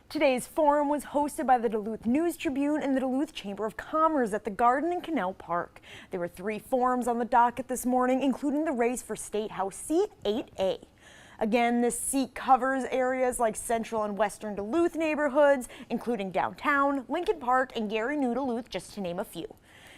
Today's forum was hosted by the Duluth News Tribune and the Duluth Chamber of Commerce at the Garden and Canal Park. There were 3 forums on the docket this morning, including the race for State House Seat 8A. Again, this seat covers areas like central and western Duluth neighborhoods, including downtown, Lincoln Park, and Gary New Duluth, just to name a few.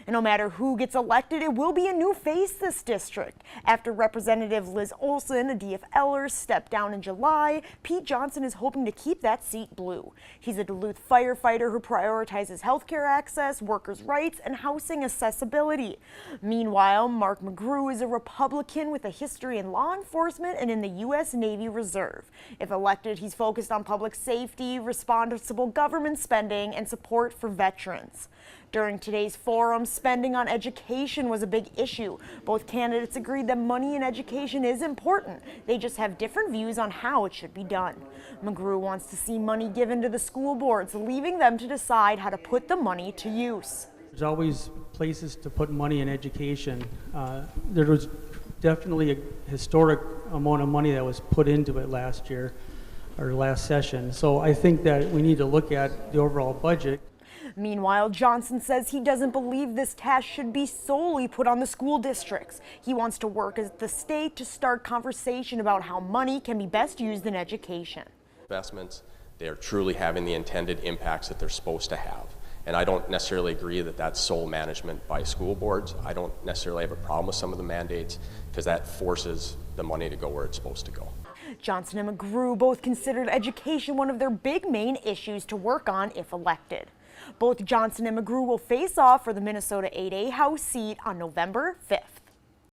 And no matter who gets elected, it will be a new face this district. After Representative Liz Olson, a DFLer, stepped down in July, Pete Johnson is hoping to keep that seat blue. He's a Duluth firefighter who prioritizes healthcare access, workers' rights, and housing accessibility. Meanwhile, Mark McGrew is a Republican with a history in law enforcement and in the U.S. Navy Reserve. If elected, he's focused on public safety, responsible government spending, and support for veterans. During today's forum, spending on education was a big issue. Both candidates agreed that money in education is important. They just have different views on how it should be done. McGrew wants to see money given to the school boards, leaving them to decide how to put the money to use. There's always places to put money in education. There was definitely a historic amount of money that was put into it last year, or last session. So I think that we need to look at the overall budget. Meanwhile, Johnson says he doesn't believe this task should be solely put on the school districts. He wants to work with the state to start conversation about how money can be best used in education. Investments, they are truly having the intended impacts that they're supposed to have. And I don't necessarily agree that that's sole management by school boards. I don't necessarily have a problem with some of the mandates because that forces the money to go where it's supposed to go. Johnson and McGrew both considered education one of their big main issues to work on if elected. Both Johnson and McGrew will face off for the Minnesota 8A House seat on November 5th.